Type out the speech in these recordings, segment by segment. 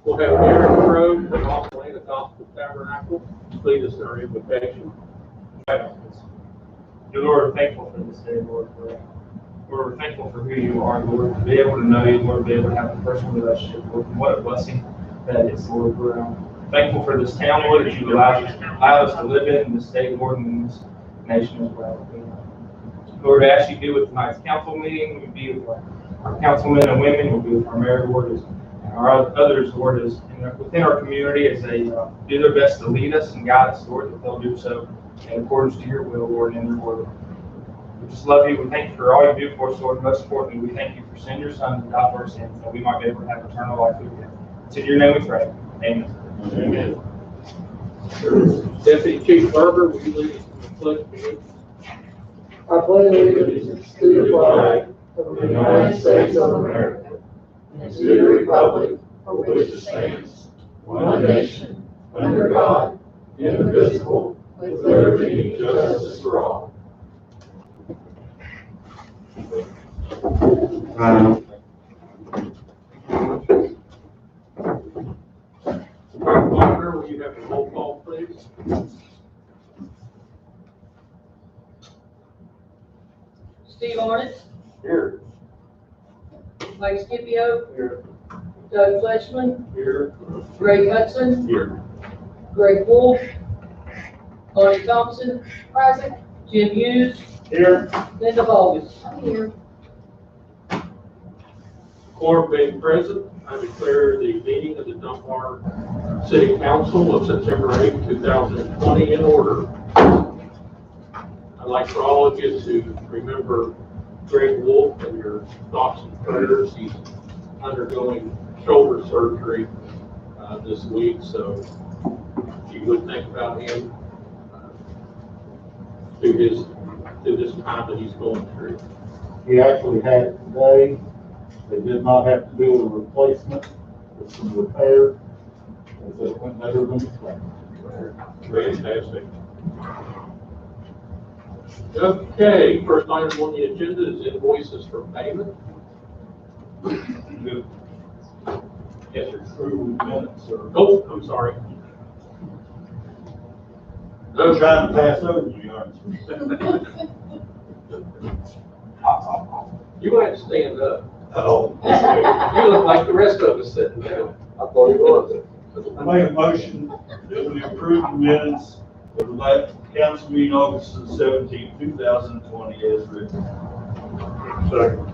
We'll have Aaron Crowe from Austin Gospel Tabernacle lead us in our invocation. Dear Lord, we're thankful for this day, Lord. We're thankful for who you are, Lord, to be able to know you, Lord, to be able to have a personal relationship, Lord. And what a blessing that is, Lord. We're thankful for this town, Lord, that you've allowed us to live in this state, Lord, and in this nation as well. Lord, I ask you to be with tonight's council meeting. We be with our councilmen and women. We'll be with our mayor, Lord, and our others, Lord, within our community as they do their best to lead us and guide us, Lord, that they'll do so in accordance to your will, Lord, and your word. We just love you. We thank you for all you do for us, Lord. Most importantly, we thank you for sending your son to die for our sins, that we might be able to have eternal life with you. It's in your name we pray. Amen. Amen. Deputy Chief Barber, will you lead us in the pledge of allegiance? I pledge allegiance to the flag of the United States of America and to the republic for which it stands, one nation, under God, indivisible, with liberty and justice for all. Barber, will you have a roll call, please? Steve Arnott. Here. Mike Scipio. Here. Doug Fletchman. Here. Greg Hudson. Here. Greg Wolf. Bonnie Thompson. Present. Jim Hughes. Here. Linda Hoggins. Here. Quorum being present, I declare the meeting of the Dunbar City Council of September 8, 2020 in order. I'd like for all of you to remember Greg Wolf in your thoughts and prayers. He's undergoing shoulder surgery this week, so if you would think about him through this time that he's going through. He actually had it today. They did not have to do a replacement, with some repair, as it went better than expected. Fantastic. Okay, first item on the agenda is invoices for payment. Yes, sir. Approve minutes, sir. Oh, I'm sorry. I'm trying to pass over you, aren't you? You might have to stand up. Oh. You look like the rest of us sitting down. I thought you was. I make a motion that we approve the minutes of the council meeting August 17, 2020 as written. Second.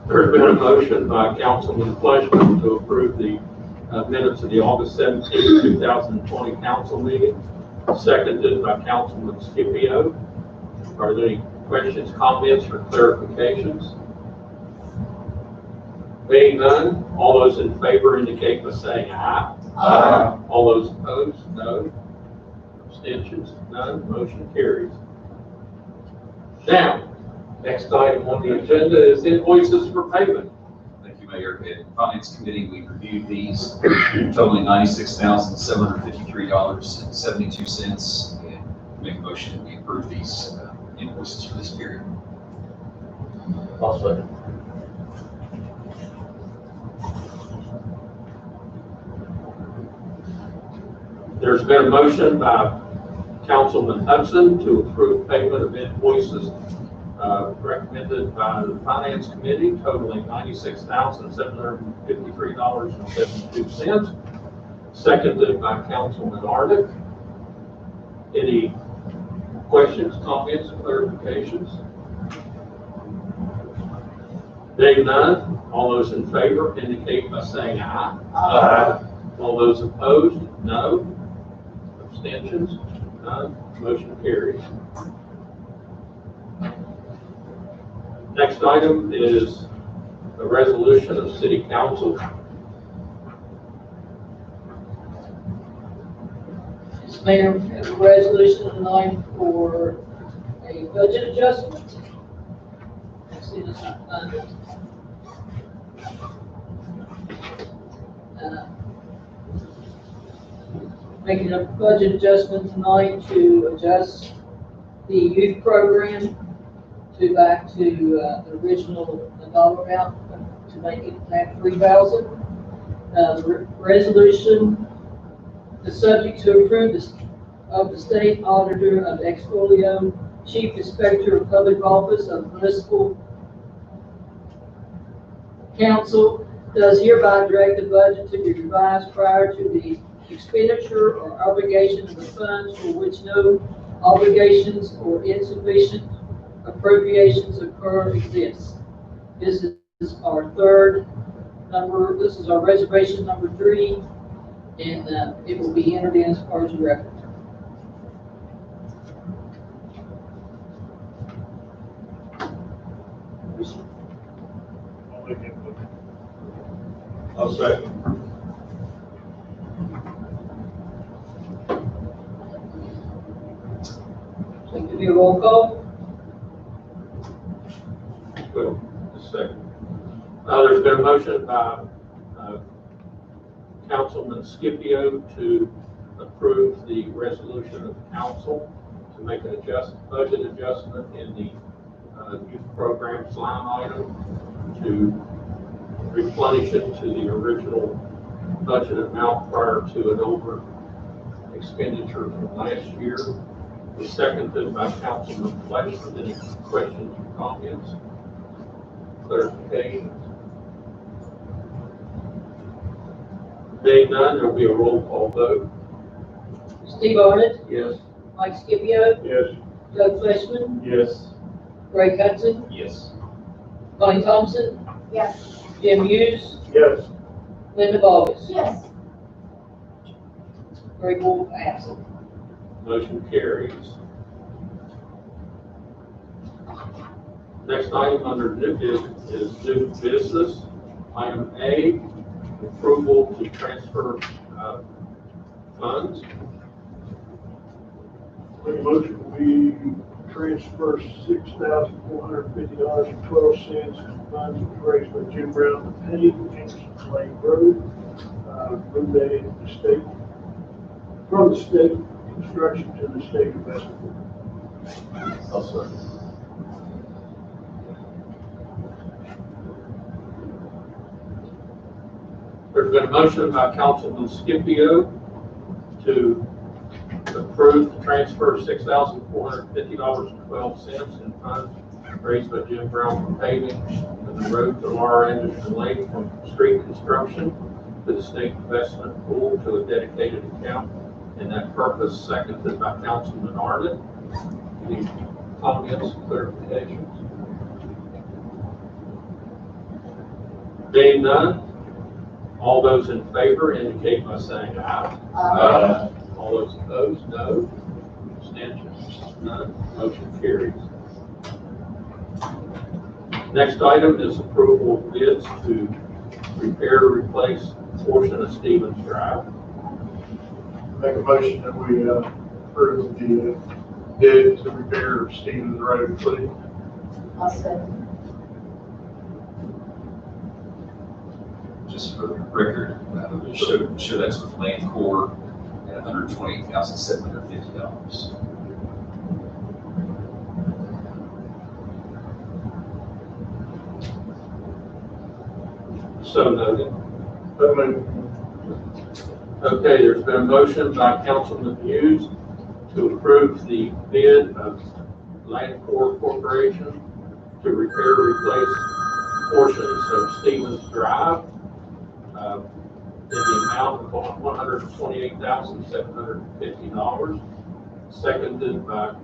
There's been a motion by Councilman Fleischman to approve the minutes of the August 17, 2020 council meeting, seconded by Councilman Scipio. Are there any questions, comments, or clarifications? Being none, all those in favor indicate by saying aye. Aye. All those opposed, no. Abstentions, none. Motion carries. Now, next item on the agenda is invoices for payment. Thank you, Mayor. At Finance Committee, we reviewed these totaling $96,753.72 and make a motion that we approve these invoices for this period. I'll second. There's been a motion by Councilman Hudson to approve payment of invoices recommended by the Finance Committee totaling $96,753.72, seconded by Councilman Arnott. Any questions, comments, clarifications? Being none, all those in favor indicate by saying aye. Aye. All those opposed, no. Abstentions, none. Motion carries. Next item is a resolution of City Council. Mayor, we have a resolution tonight for a budget adjustment. As soon as I find it. Making a budget adjustment tonight to adjust the youth program back to the original dollar amount to make it have 3,000. The resolution is subject to approval of the state auditor of Exfolio, chief inspector of public office of municipal council, does hereby direct the budget to be revised prior to the expenditure or obligation of the funds for which no obligations or insufficient appropriations occur exists. This is our third number, this is our reservation number 3, and it will be entered in as part of the record. I'll make that motion. I'll second. So it could be a roll call. Well, a second. There's been a motion by Councilman Scipio to approve the resolution of council to make an budget adjustment in the youth programs line item to replenish it to the original budget amount prior to an over expenditure from last year. The seconded by Councilman Fletcher. Any questions or comments? Clarifications? Being none, there will be a roll call vote. Steve Arnott, Yes. Mike Scipio, Yes. Doug Fleshman, Yes. Ray Hudson, Yes. Bonnie Thompson, Yes. Jim Hughes, Yes. Linda Boggs. Yes. Greg Wolf absent. Motion carries. Next item under new business is new business. Item A, approval to transfer funds. Make a motion, we transfer $6,450.12 from funds raised by Jim Brown to pay Anderson Lake Road. Move that into the state, from the state construction to the state investment. I'll second. There's been a motion by Councilman Scipio to approve the transfer of $6,450.12 in funds raised by Jim Brown for paving of the road to Laura Anderson Lake from street construction to the state investment pool to a dedicated account. And that purpose seconded by Councilman Arnott. Any comments, clarifications? Being none, all those in favor indicate by saying aye. Aye. All those opposed, no. Abstentions, none. Motion carries. Next item is approval of bids to repair or replace a portion of Stevens Drive. Make a motion that we approve the bid to repair Stevens Road, please. I'll second. Just for the record, show that's with Land Corps at $128,750. So noted. Okay, there's been a motion by Councilman Hughes to approve the bid of Land Corps Corporation to repair or replace portions of Stevens Drive in the amount of $128,750, seconded by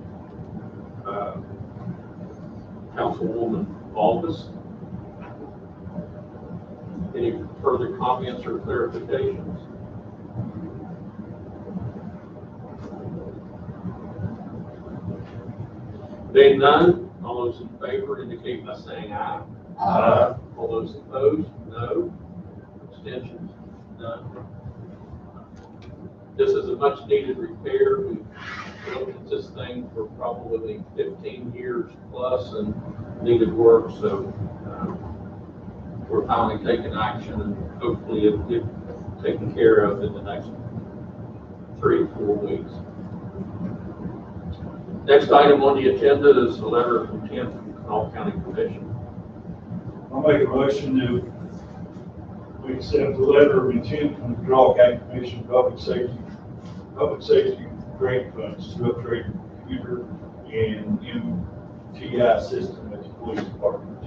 Councilwoman Aldis. Any further comments or clarifications? Being none, all those in favor indicate by saying aye. Aye. All those opposed, no. Abstentions, none. This is a much needed repair. We've looked at this thing for probably 15 years plus and needed work, so we're finally taking action and hopefully it'll get taken care of in the next 3 to 4 weeks. Next item on the agenda is a letter of intent from Kanawha County Commission. I'll make a motion to, we We accept the letter of intent from the Kanawha County Commission of Public Safety Grant Funds to upgrade the computer and MTI system at the police department.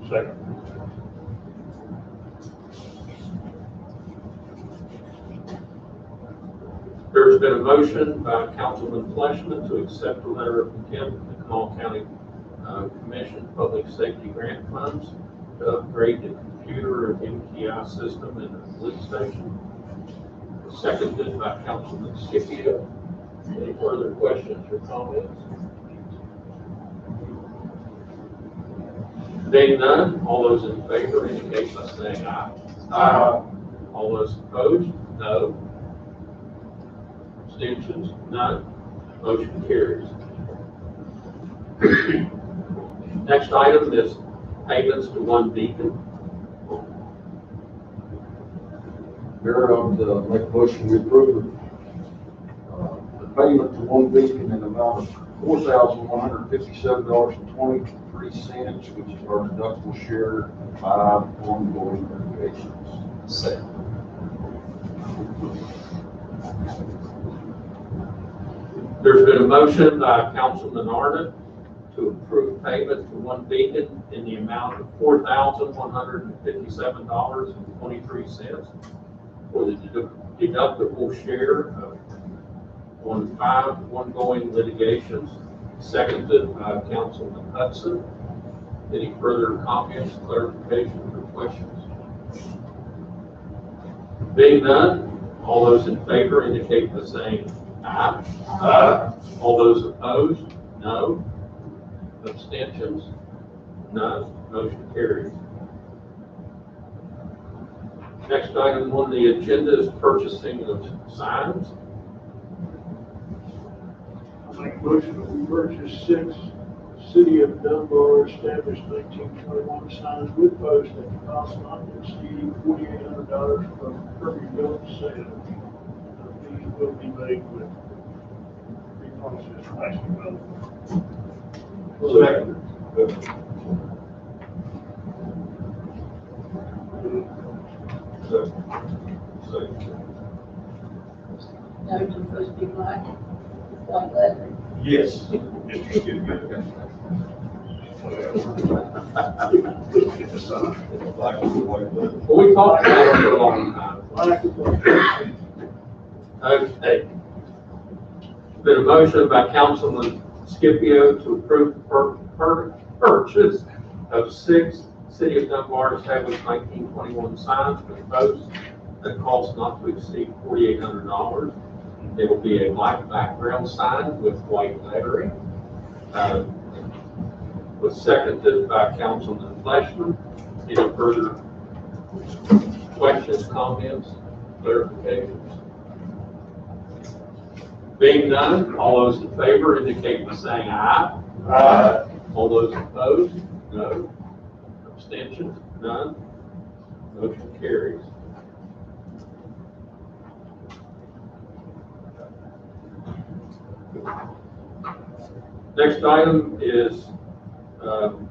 Second. There's been a motion by Councilman Fleshman to accept the letter of intent from the Kanawha County Commission Public Safety Grant Funds to upgrade the computer and MTI system in the police station. Seconded by Councilman Scipio. Any further questions or comments? Being none, all those in favor indicate by saying aye. Aye. All those opposed, no. Abstentions, none. Motion carries. Next item is payments to One Beacon. Mayor, I would make a motion to approve the payment to One Beacon in the amount of $4,157.23, which is our deductible share of 5 ongoing litigations. Second. There's been a motion by Councilman Arnott to approve payment to One Beacon in the amount of $4,157.23 for the deductible share on 5 ongoing litigations, seconded by Councilman Hudson. Any further comments, clarifications, or questions? Being none, all those in favor indicate by saying aye. Aye. All those opposed, no. Abstentions, none. Motion carries. Next item on the agenda is purchasing of signs. I make a motion that we purchase 6 City of Dunbar established 1921 signs with posts at the cost not to exceed $4,800 from Kirby Bill sale. These will be made with reprocessed plastic metal. Second. Now you're supposed to be black, white lettering. Yes, Mr. Skipper. Well, we talked about it for a long time. Okay. Been a motion by Councilman Scipio to approve the purchase of 6 City of Dunbar established 1921 signs with posts that cost not to exceed $4,800. It will be a black background sign with white lettering. Was seconded by Councilman Fleshman. Any further questions, comments, clarifications? Being none, all those in favor indicate by saying aye. Aye. All those opposed, no. Abstentions, none. Motion carries. Next item is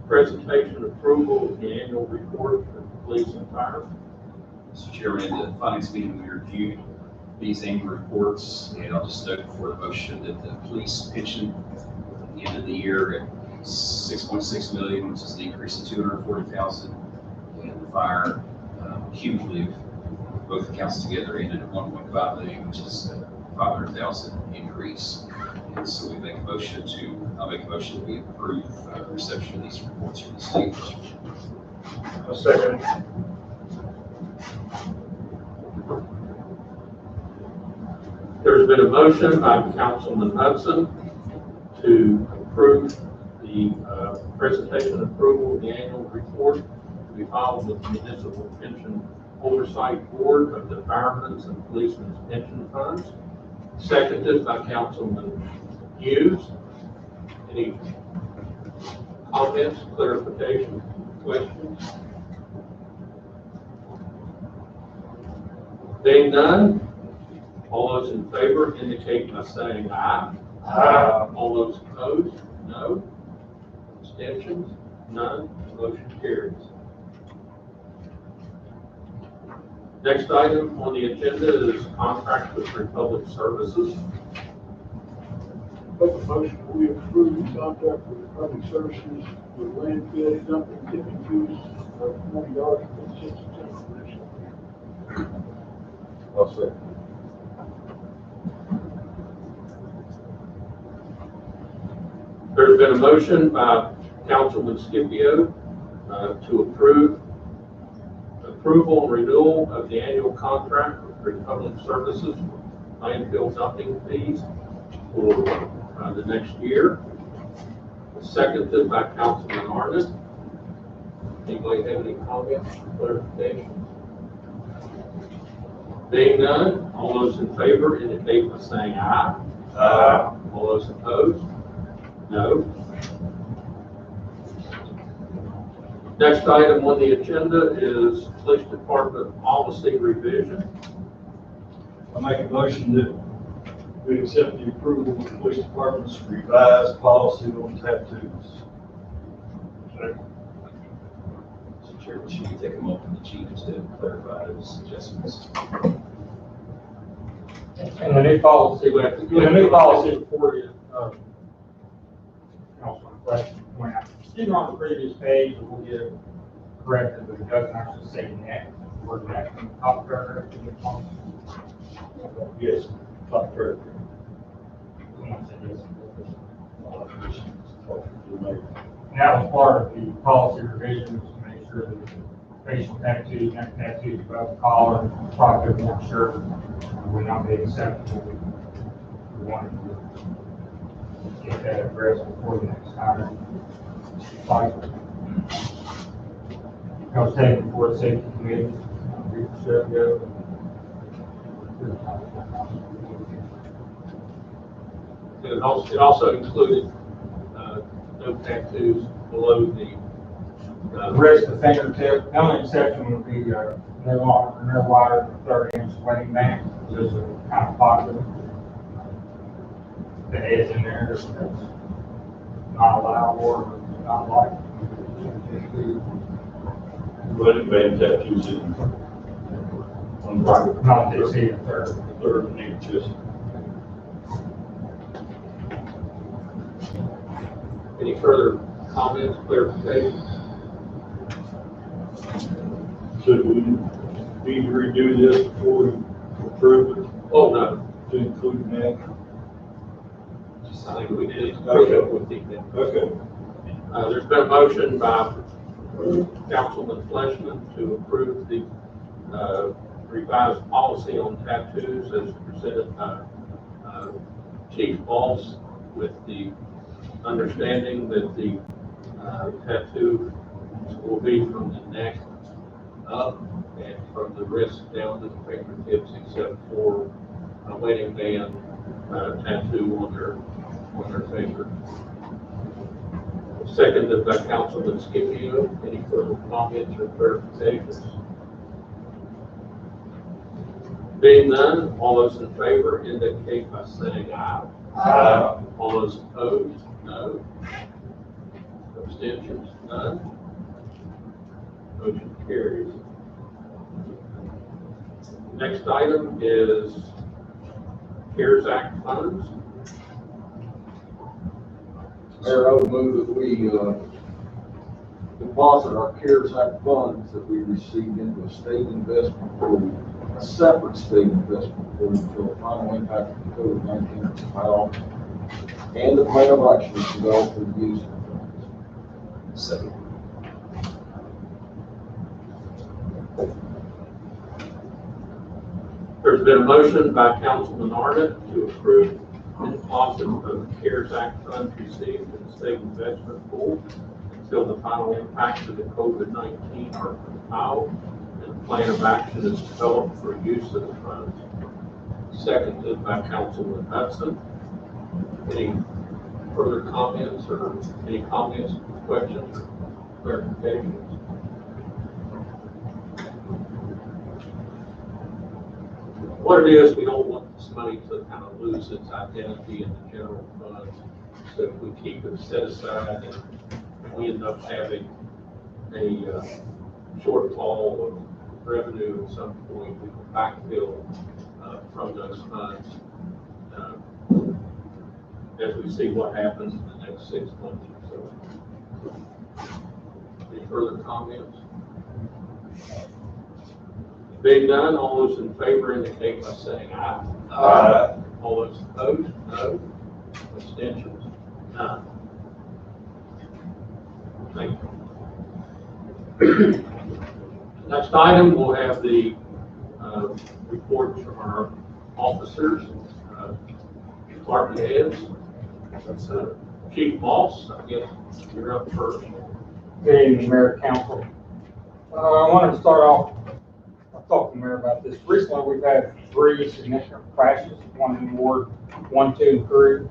presentation approval of the annual report for police and fire. Mr. Chairman, in the finance meeting, we reviewed these annual reports, and I'll just note before the motion that the police pension at the end of the year at $6.6 million, which is an increase of $240,000, and the fire cumulative, both accounts together, ended at $1.5 million, which is a $500,000 increase. And so I'll make a motion that we approve the reception of these reports from the state. A second. There's been a motion by Councilman Hudson to approve the presentation approval of the annual report to be filed with the Municipal Pension Oversight Board of the Firemen's and Policemen's Pension Funds, seconded by Councilman Hughes. Any comments, clarification, questions? Being none, all those in favor indicate by saying aye. Aye. All those opposed, no. Abstentions, none. Motion carries. Next item on the agenda is contract with Republic Services. Make a motion, we approve the contract with public services with landfill dumping tipping fees of $40.56 per year. I'll say. There's been a motion by Councilman Scipio to approval and renewal of the annual contract with Republic Services landfill dumping fees for the next year. Seconded by Councilman Arnett. Anybody have any comments or clarifications? Being none, all those in favor indicate by saying aye. Aye. All those opposed? No. Next item on the agenda is Police Department policy revision. I make a motion that we accept the approval of the police department's revised policy on tattoos. Mr. Chairman, should we take them up from the chief to clarify those adjustments? And the new policy, the new policy for you, Councilman, question, when I, either on the previous page, or we'll get it corrected, but it doesn't actually say next, or next in the top paragraph of the policy. Yes, top paragraph. And that was part of the policy revisions to make sure that facial tattoos, neck tattoos above the collar, pocket, more shirt, would not be acceptable. We wanted to get that addressed before the next time. I was taken before the safety committee, a week or so ago. It also included no tattoos below the Wrist, the fingertip, the only exception would be no wider than 30-inch wedding band, just a kind of pocket. The head's in there, that's not allowed or not like. Wedding band tattoos in on the right, Not to exceed a third. third and near chest. Any further comments, clarifications? So we need to redo this before we approve it Oh, no. to include that. I think we did. Okay. Okay. There's been a motion by Councilman Fleshman to approve the revised policy on tattoos as presented by Chief Boss, with the understanding that the tattoo will be from the neck up and from the wrist down to the fingertips, except for a wedding band tattoo on their finger. Seconded by Councilman Scipio. Any further comments or clarifications? Being none, all those in favor indicate by saying aye. Aye. All those opposed, no. Abstentions, none. Motion carries. Next item is CARES Act funds. Mayor, I would move that we deposit our CARES Act funds that we received into a state investment pool, a separate state investment pool, until the final impact of the COVID-19 is filed, and the plan of action is developed for the use of the funds. Second. There's been a motion by Councilman Arnett to approve the deposit of the CARES Act funds received in the state investment pool until the final impacts of the COVID-19 are compiled and a plan of action is developed for use of the funds. Seconded by Councilman Hudson. Any further comments or any comments, questions, or clarifications? What it is, we don't want this money to kind of lose its identity in the general fund. So if we keep it set aside and we end up having a shortfall of revenue at some point, we can backfill from those funds as we see what happens in the next 6 months or so. Any further comments? Being none, all those in favor indicate by saying aye. Aye. All those opposed, no. Abstentions, none. Thank you. Next item, we'll have the reports from our officers, department heads. That's Chief Moss, I guess you're up first. Good evening, Mayor, Council. I wanted to start off, I talked to the Mayor about this. Recently, we've had 3 significant crashes, one in Ward 1, 2, and 3,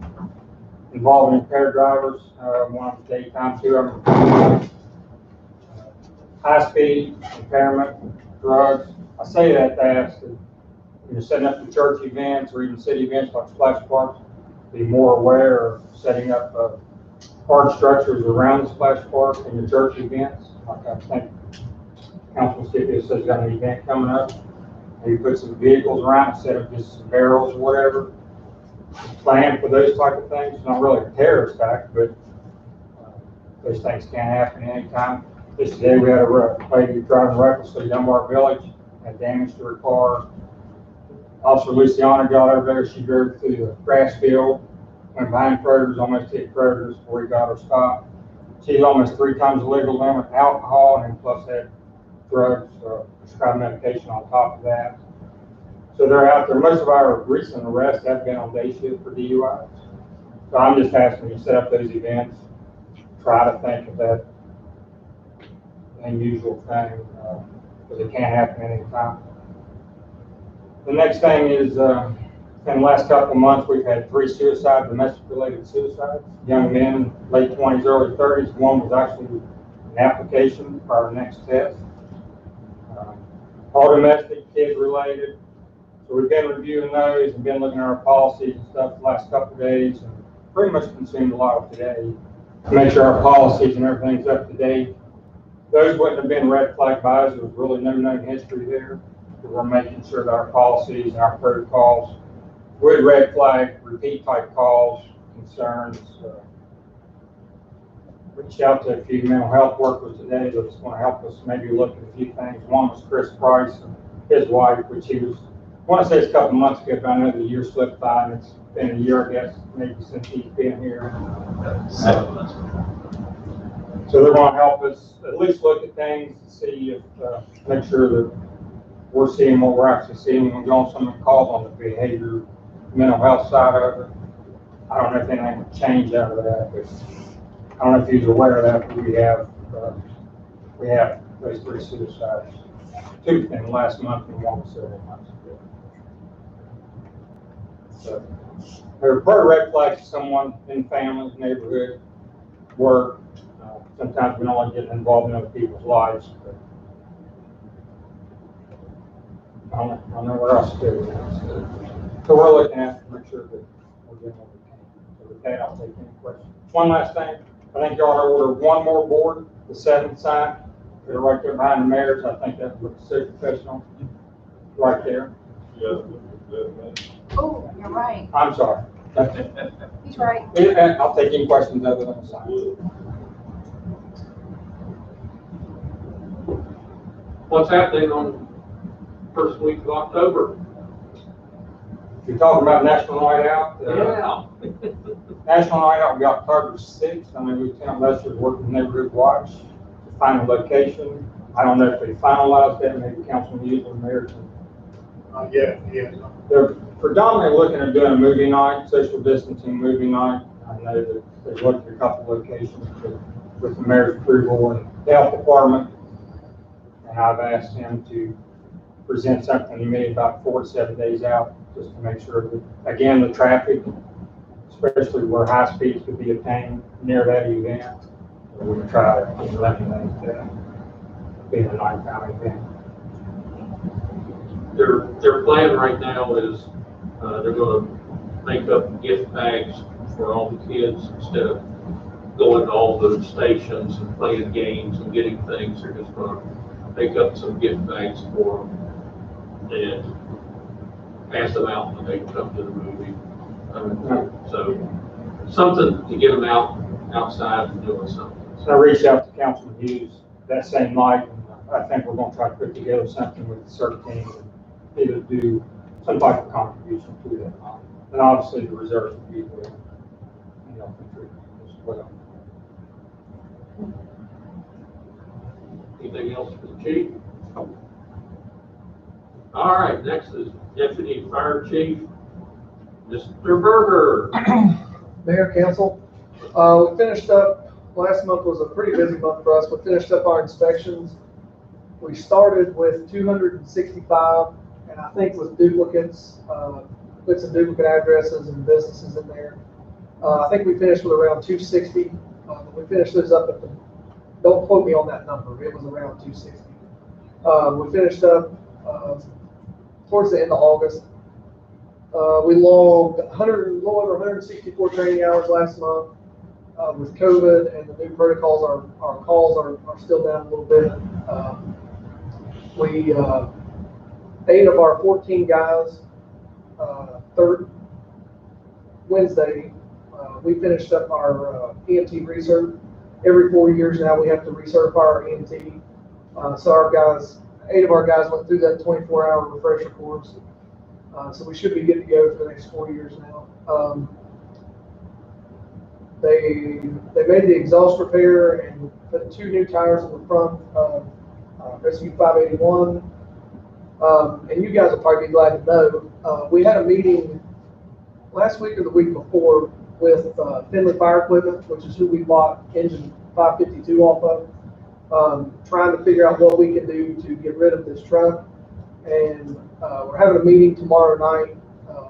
involving impaired drivers. One of them daytime, 2 of them high speed, impairment, drugs. I say that to ask that when you're setting up the church events or even city events like splash parks, be more aware of setting up hard structures around the splash park and the church events. Like I think Councilman Scipio says he's got an event coming up. Maybe put some vehicles around instead of just some barrels or whatever. Plan for those type of things. It's not really a terrorist act, but those things can happen anytime. Just today we had a lady driving recklessly Dunbar Village, had damage to her car. Officer Luciana got over there. She drove through the grass field, went behind Kroger's, almost hit Kroger's before he got her stopped. She's almost 3 times the legal limit, alcohol, and then plus had drugs, prescribed medication on top of that. So they're out there. Most of our recent arrests have been on day shift for DUIs. So I'm just asking you to set up those events, try to think of that unusual thing, because it can't happen anytime. The next thing is, in the last couple of months, we've had 3 suicides, domestic-related suicides. Young men, late 20s, early 30s. One was actually an application for our next test. All domestic, kid-related. So we've been reviewing those and been looking at our policies and stuff the last couple of days, and pretty much consumed a lot of today to make sure our policies and everything's up to date. Those wouldn't have been red flag buys. There was really no known history there. We're making sure that our policies and our protocols would red flag repeat type calls, concerns. Reached out to a few mental health workers today that's going to help us maybe look at a few things. One was Chris Price and his wife, which he was, I want to say it's a couple of months ago, but I know the year slipped by and it's been a year, I guess, maybe since he's been here. 7 months. So they're going to help us at least look at things to see if, make sure that we're seeing what we're actually seeing. We're going some of the calls on the behavior, mental health side of it. I don't know if anything will change out of that, but I don't know if he's aware of that, but we have those 3 suicides, 2 in the last month and 1 several months ago. So they're part of red flags to someone in the family, neighborhood, work. Sometimes we don't like getting involved in other people's lives, but I don't know what else to do. So we're looking at to make sure that we're doing what we can. So with that, I'll take any questions. One last thing, I think you ought to order 1 more board, the 7th sign. They're right there behind the mayor's. I think that looks so professional, right there. Yeah. Oh, you're right. I'm sorry. He's right. I'll take any questions other than the sign. What's happening on first week of October? You're talking about National Night Out? Yeah. National Night Out will be October 6th. I mean, Lieutenant Lester's working Neighborhood Watch to find a location. I don't know if they finalized that, maybe Councilman User, Mayor. Yeah. They're predominantly looking at doing a movie night, social distancing movie night. I know that they've looked at a couple of locations with the mayor's approval and the health department. And I've asked him to present something to me about 4 to 7 days out, just to make sure that, again, the traffic, especially where high speeds could be obtained near that event, we're going to try to eliminate that being a nighttime event. Their plan right now is they're going to make up gift bags for all the kids instead of going to all the stations and playing games and getting things. They're just going to pick up some gift bags for them and pass them out when they come to the movie. So something to get them outside and doing something. So I reached out to Councilman Hughes that same night, and I think we're gonna try to put together something with the CERT team and either do some type of contribution to that. And obviously the reserve people will, contribute as well. Anything else for the chief? All right, next is Deputy Fire Chief, Mr. Berger. Mayor, council, we finished up, last month was a pretty busy month for us. We finished up our inspections. We started with 265, and I think with duplicates, put some duplicate addresses and businesses in there. I think we finished with around 260. We finished those up don't quote me on that number, it was around 260. We finished up towards the end of August. We logged a little over 164 training hours last month. With COVID and the new protocols, our calls are still down a little bit. We 8 of our 14 guys, Wednesday, we finished up our EMT research. Every 4 years now, we have to recertify our EMT. So our guys, 8 of our guys went through that 24-hour refresher course. So we should be good to go for the next 4 years now. They made the exhaust repair and put 2 new tires on the front of Rescue 581. And you guys will probably be glad to know, we had a meeting last week or the week before with Finley Fire Equipment, which is who we bought engine 552 off of, trying to figure out what we can do to get rid of this truck. And we're having a meeting tomorrow night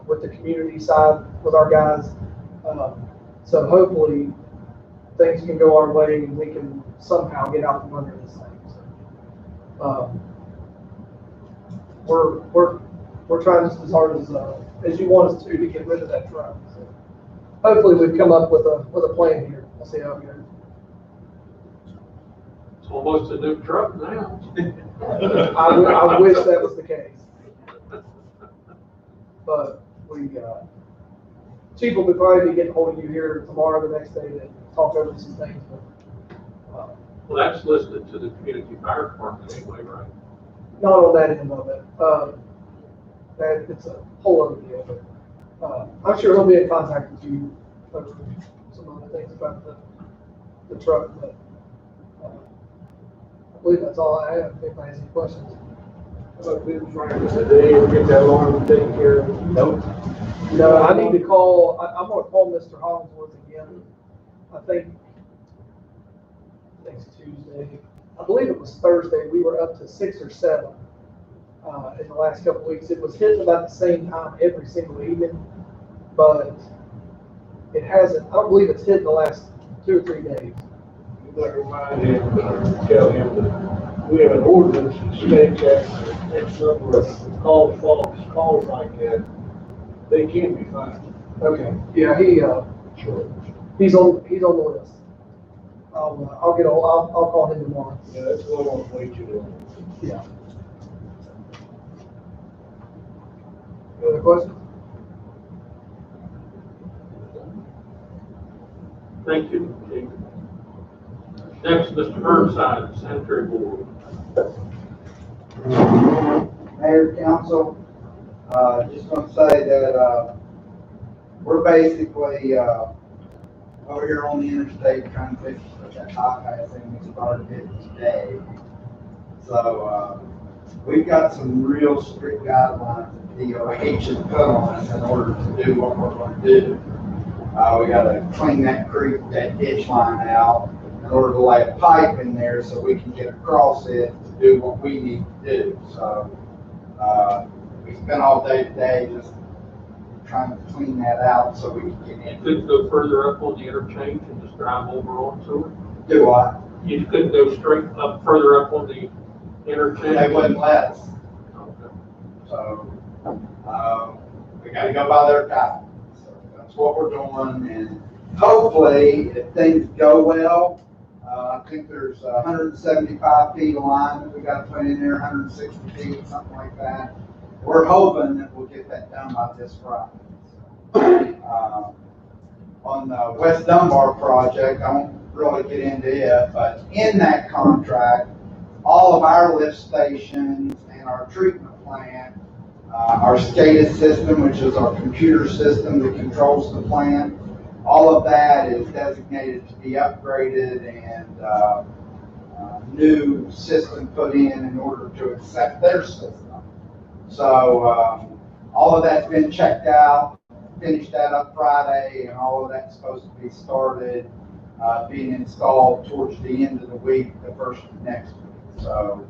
with the community side with our guys. So hopefully things can go our way and we can somehow get out from under this thing. So, we're trying just as hard as you want us to get rid of that truck. So hopefully we've come up with a plan here. We'll see how it goes. It's almost a new truck now. I wish that was the case. But Chief will probably be getting hold of you here tomorrow, the next day, to talk over some things. But, well, that's listed to the community fire department anyway, right? not on that end of it. It's a whole other deal. But I'm sure he'll be in contact with you over some other things about the truck. But I believe that's all I have. If anybody has any questions. About them trying today and get that alarm taken care of? Nope. No, I need to call. I'm going to call Mr. Hollingsworth again. I think it's Tuesday. I believe it was Thursday. We were up to 6 or 7 in the last couple of weeks. It was hitting about the same time every single evening, but it hasn't. I don't believe it's hit in the last 2 or 3 days. You better remind him, tell him that we have an ordinance that states that X number of calls like that, they can be fined. Okay. Yeah, he's on the list. I'll call him tomorrow. Yeah, that's what I want to wait you to. Yeah. Any other questions? Thank you, Chief. Next, Mr. Burnside, Sanitary Board. Mayor, council, just want to say that we're basically over here on the interstate trying to fix that bypassing. We started it today. So we've got some real strict guidelines that DOH has put on us in order to do what we're going to do. We got to clean that creek, that ditch line out in order to lay a pipe in there so we can get across it to do what we need to do. So we spent all day today just trying to clean that out so we can get in. You couldn't go further up on the interchange and just drive over onto it? Do what? You couldn't go straight up, further up on the interchange? They wouldn't let us. Okay. So we got to go by their guide. So that's what we're doing. And hopefully, if things go well, I think there's 175 feet of line that we got to put in there, 160 feet, something like that. We're hoping that we'll get that done by this Friday. On the West Dunbar project, I won't really get into it, but in that contract, all of our lift stations and our treatment plant, our SCADA system, which is our computer system that controls the plant, all of that is designated to be upgraded and new system put in order to accept their system. So all of that's been checked out, finished that up Friday, and all of that's supposed to be started being installed towards the end of the week, the first of next week. So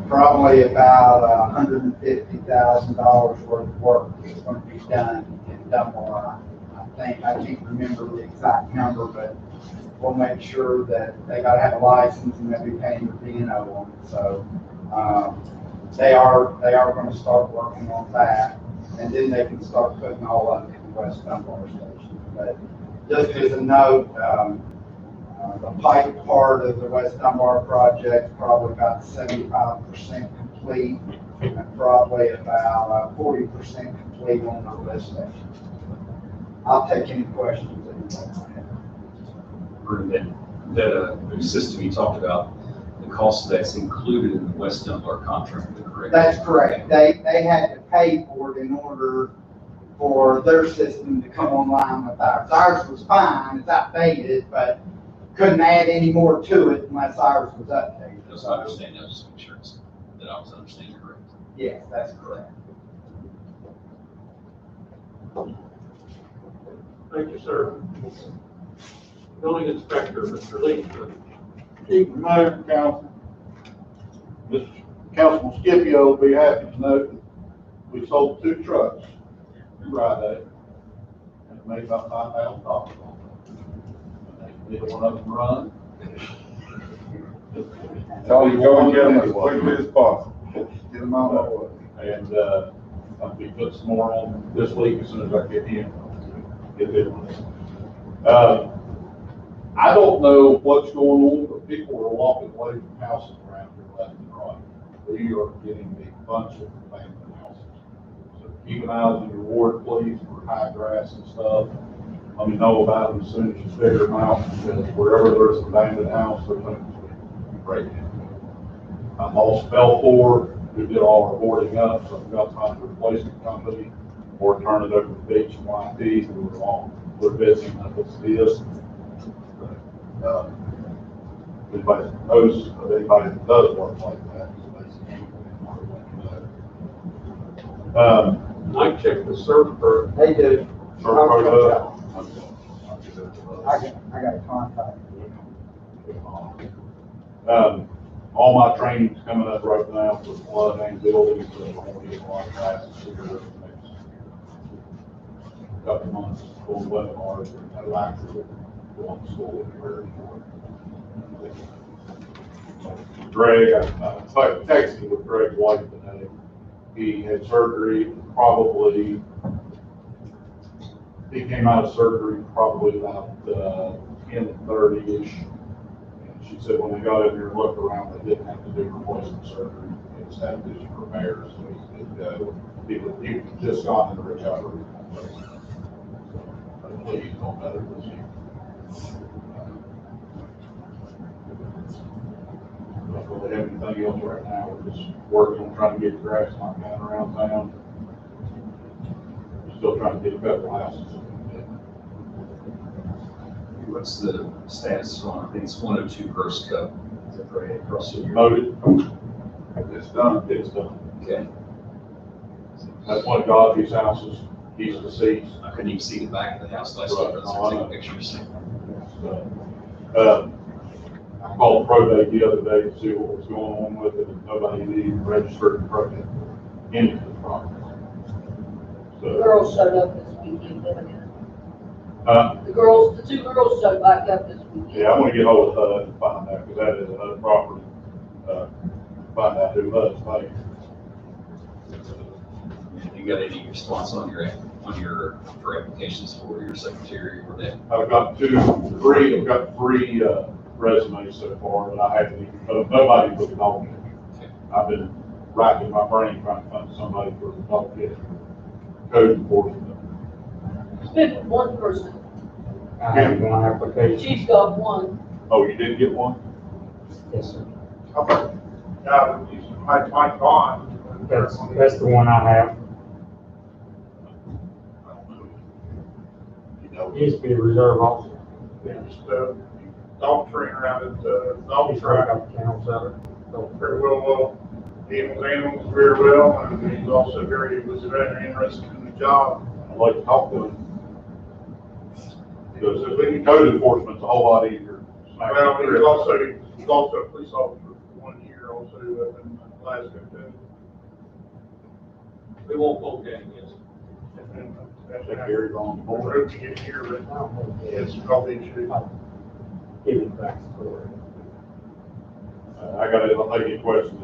probably about $150,000 worth of work is going to be done in Dunbar. I can't remember the exact number, but we'll make sure that they got to have a license and they'll be paying the D&O on it. So they are going to start working on that, and then they can start putting all of it in the West Dunbar station. But just as a note, the pipe part of the West Dunbar project probably about 75% complete, and probably about 40% complete on the lift station. I'll take any questions that you might have. That new system you talked about, the cost that's included in the West Dunbar contract, correct? That's correct. They had to pay for it in order for their system to come online with ours. Ours was fine, it's outdated, but couldn't add any more to it unless ours was updated. Just understand, I was just making sure that I was understanding correct. Yes, that's correct. Thank you, sir. Building inspector, Mr. Lee. Evening, Mayor, Council. Mr. Councilman Scipio will be happy to note that we sold 2 trucks Friday and it made about $5,000 on them. Neither one of them run. Tell you go and get them as quickly as possible. Get them out of the way. And I'll be putting some more on this week as soon as I get in. Get it. I don't know what's going on, but people are walking away from houses around here left and right. We are getting a bunch of abandoned houses. So keep an eye on your ward, please, for high grass and stuff. Let me know about them as soon as you figure them out, because wherever there's an abandoned house, they're going to break it. I'm also Belfour, we did all our boarding up, so I've got to find a replacement company or turn it over to Beach and YP, who we're busy enough as it is. Anybody knows of anybody that does work like that? Mike checked the surf for. They do. Surf I got a contact. All my training's coming up right now for flood and buildings, so I'm going to get a lot of classes here over the next couple months, full webinars, and I'll actually go to school and Greg, I texted with Greg White today. He had surgery he came out of surgery probably about 10:30-ish. And she said when they got in there and looked around, they didn't have to do replacement surgery. They just had to do some repairs. So he was just gone into recovery. Hopefully he's doing better this year. Don't really have anything else right now. We're just working on trying to get grass knocked down around town. We're still trying to get a couple houses. What's the status on, I think it's 102 Gross Cup, is that right, across the year? Loaded. It's done. It's done. Okay. That's one of Godfrey's houses. He's deceased. I couldn't even see the back of the house last night, but I took pictures. I called probate the other day to see what was going on with it, and nobody had even registered probate into the property. The So, girls showed up this weekend, didn't they? The 2 girls showed back up this weekend. yeah, I want to get hold of HUD and find out, because that is another property. Find out who HUD's paying. You got any response on your end? for applications for your secretary or that? I've got three resumes so far, but I haven't even, but nobody for the dog catcher. I've been racking my brain trying to find somebody for the dog catcher. Code enforcement. It's been one person. I have one application. Chief's got one. Oh, you did get one? Yes, sir. Okay. Yeah, we use Mike Bond. That's the one I have. I don't know. You know, He used to be a reserve officer. It's the dog trainer out at the dog He's right track. up the kennels out of it. So, Very well, handles animals very well, and he's also very, was very interested in the job. I'd like to talk to him. Because if we can code enforcement's a whole lot easier. Well, he's also a police officer for 1 year also up in Glasgow too. We won't vote that against. And Take Gary's on the We're board. hoping to get here, but it's probably an issue. give it back to her. I'll take any questions.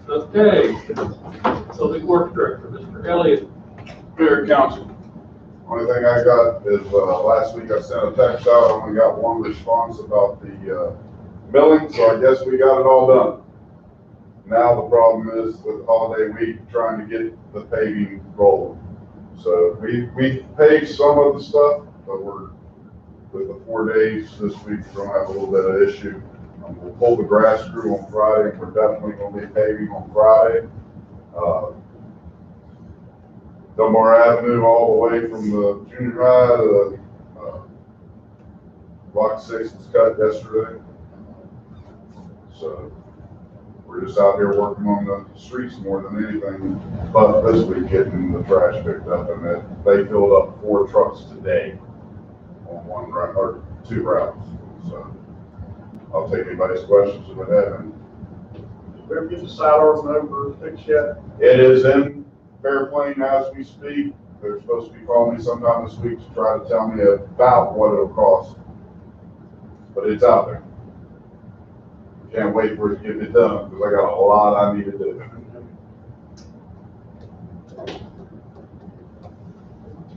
Okay, Public Works Director, Mr. Elliott. Mayor, council. Only thing I got is, last week I sent a text out, I only got one response about the, milling, so I guess we got it all done. Now the problem is with holiday week, trying to get the paving rolling. So we paved some of the stuff, but with the 4 days this week, we're gonna have a little bit of issue. We'll pull the grass through on Friday, and we're definitely gonna be paving on Friday. Dunbar Avenue all the way from the junior high to, Block 6 was cut yesterday. So we're just out here working on the streets more than anything, but this week getting the trash picked up, and that they filled up 4 trucks today on one route or 2 routes. So I'll take anybody's questions if I have any. Better get the side arm over fixed yet. It is in Fairplane as we speak. They're supposed to be calling me sometime this week to try to tell me about what it'll cost. But it's out there. Can't wait for it to get done because I got a lot I need to do.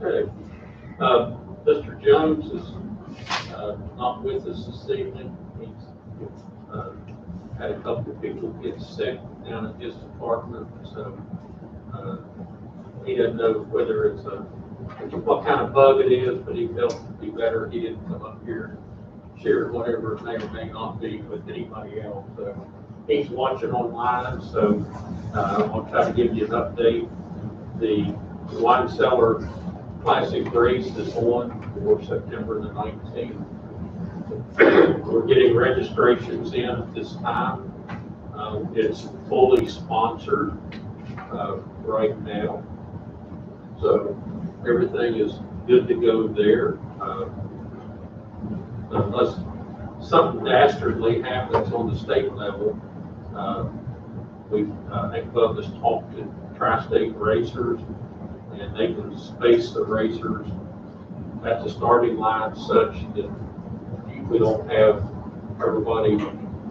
Okay. Mr. Jones is not with us this evening. He's had a couple of people get sick down at his department, so he doesn't know whether it's what kind of bug it is, but he felt it'd be better he didn't come up here and share whatever it may or may not be with anybody else. So he's watching online, so I'll try to give you an update. The wine cellar classic race is on for September the 19th. We're getting registrations in at this time. It's fully sponsored right now. So everything is good to go there. Unless something dastardly happens on the state level, I think Bub has talked to Tri-State Racers, and they can space the racers at the starting line such that we don't have everybody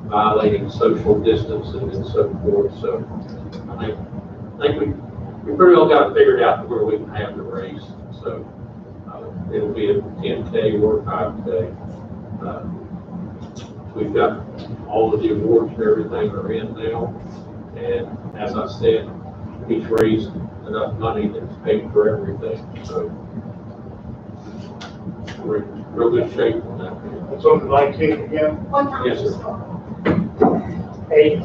violating social distancing and so forth. So I think we pretty well got it figured out to where we can have the race. So it'll be a 10K or 5K. We've got all of the awards and everything are in now. And as I said, he's raised enough money that's paid for everything. So we're in real good shape on that. It's on the 19th again. What time Yes, is sir. it start? 8.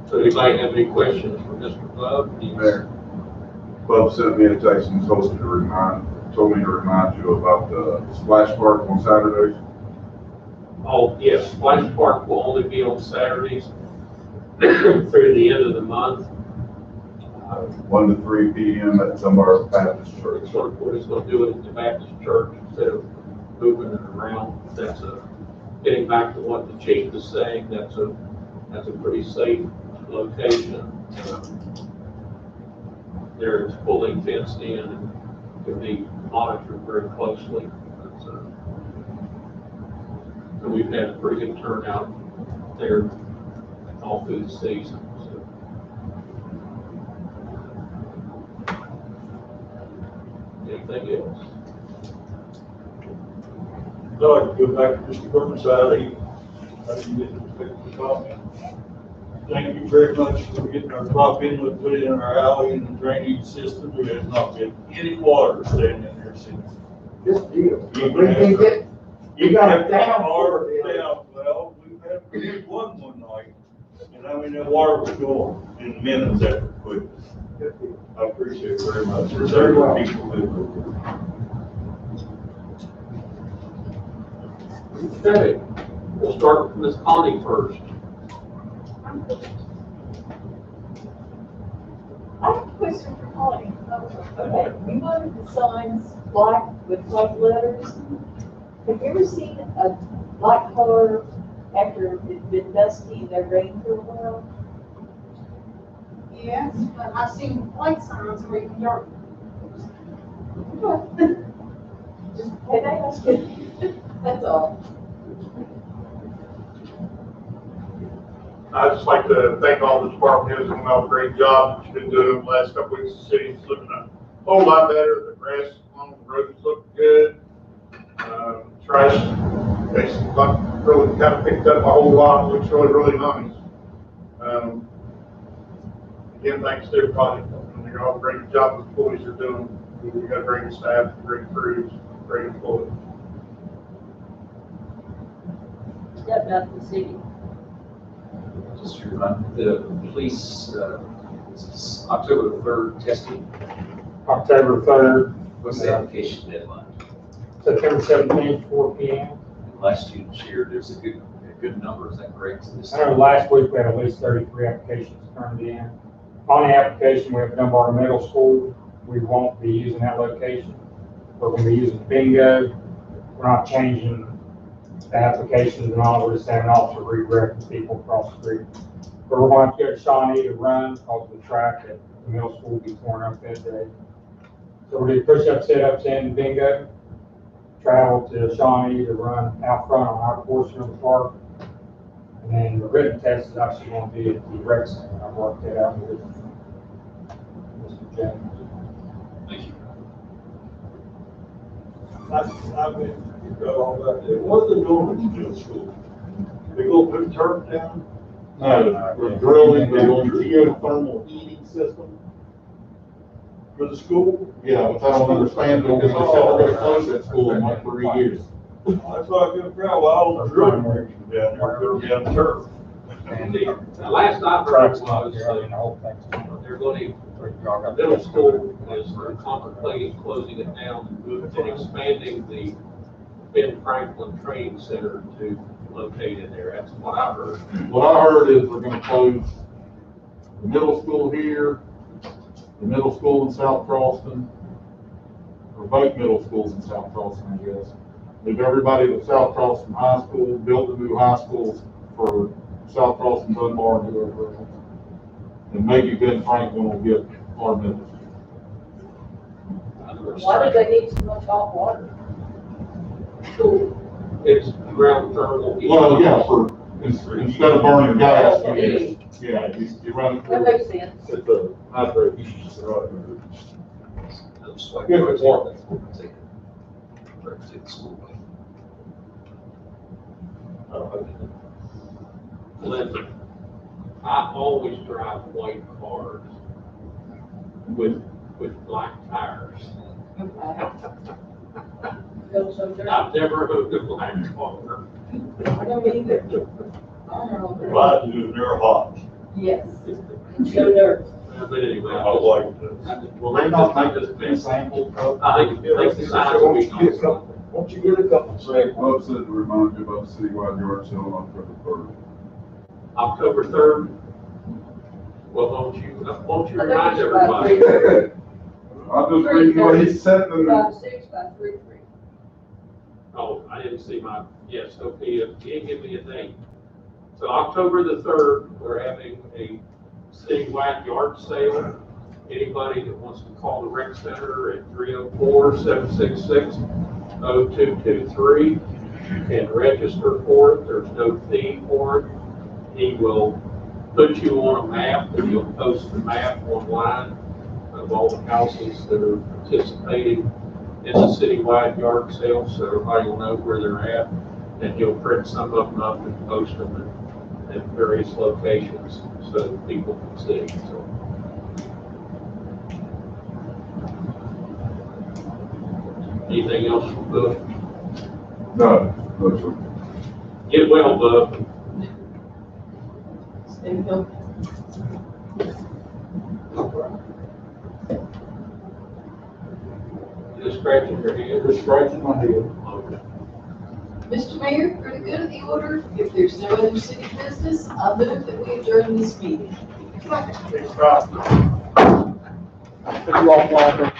So anybody have any questions for Mr. Bub? Mayor, Bub sent me a text and told me to remind you about the splash park on Saturdays. Oh, yes, Splash Park will only be on Saturdays through the end of the month. 1 to 3 p.m. at Dunbar Baptist Church. Sort of what it's going to do at the Baptist church instead of moving it around. That's getting back to what the chief is saying, that's a pretty safe location. There it's fully fenced in and can be monitored very closely. So we've had a pretty good turnout there all through the season, so. Anything else? I'd like to go back to Mr. Burnside. How do you get the copy? Thank you very much for getting our drop inlet put in our alley and the drainage system. There has not been any water staying in there since. Good deal. You got have it down hard for it. down. Well, we had one night, and I mean, that water was going in minutes after we quit. I appreciate it very much. There's several people who. Okay, we'll start with Ms. Connie first. I have a question for Connie. Okay, we wanted the signs black with white letters. Have you ever seen a black car after it's been dusty and they're rain for a while? Yes, but I've seen white signs where you can dark. Just had I asked you? That's all. I'd just like to thank all the department heads, doing a great job that you've been doing the last couple weeks. The city's looking a whole lot better. The grass along the roads look good. Trash, basically, really kind of picked up a whole lot. Looks really, really nice. Again, thanks to everybody. You're all a great job the employees are doing. We've got a great staff, great crews, great employees. Step out the city. Just to remind the police, it's October the 3rd testing. October 3rd, What's the application deadline? September 17th, 4 p.m. Last student shared, there's a good number, is that correct? I know last week we had at least 33 applications turned in. On the application, we have Dunbar Middle School. We won't be using that location. We're going to be using bingo. We're not changing the applications and all. We're just having an officer redirect people across the street. But we're going to go to Shawnee to run because the track at the middle school will be torn up that day. So we're doing push-ups, sit-ups, and bingo. Travel to Shawnee to run out front on our portion of the park. And then the written test is actually going to be at the rec center. I've worked that out with Mr. James. Thank you. I've been, you got all that. What are they doing at the middle school? They go put turf down? No, we're drilling the geothermal heating system. For the school? Yeah, which I don't understand, because they said we're gonna close that school in like 3 years. That's why I couldn't figure out why all the drilling rigs were down there, putting down turf. And The last I heard track's was, not there, I mean, the whole thing's. they're going to, middle school is contemplating closing it down and expanding the Ben Franklin Training Center to locate in there. That's what I heard. What I heard is we're gonna close the middle school here, the middle school in South Charleston, or both middle schools in South Charleston, I guess. Move everybody to South Charleston High School, build the new high schools for South Charleston, Dunbar, and whoever else. And maybe Ben Franklin will get our middle. Why do they need so much hot water? So it's ground thermal heat. Well, yeah, instead of burning gas, you run it That through. makes sense. It's a hydro heat. Looks like Good performance. Take the school. Listen, I always drive white cars with black tires. Feels so dirty. I've never owned a black car. I don't either. I don't know. Glad to do, they're hot. Yes. It's so dirty. But anyway, I like this. well, they just make this best. I think the size will be nice. Won't you get a couple seconds? Bob said to remind you about the citywide yard sale on October 3rd. October 3rd. Well, won't you I think remind it's about everybody? I'm just reading what he said in the, 5-6 by 3-3. Oh, I didn't see my, yes, okay, you can't give me a date. So October the 3rd, we're having a citywide yard sale. Anybody that wants to call the rec center at 304-766-0223. You can register for it, there's no fee for it. He will put you on a map, and he'll post the map online of all the houses that are participating. It's a citywide yard sale, so everybody will know where they're at, and he'll print some of them up and post them at various locations so that people can see, so. Anything else from Bud? No, no, sir. Get well, Bud. Stay healthy. Just scratching your head? Just scratching my head. Okay. Mr. Mayor, for the good of the order, if there's no other city business, I move that we adjourn this meeting. Thank you all, Walter.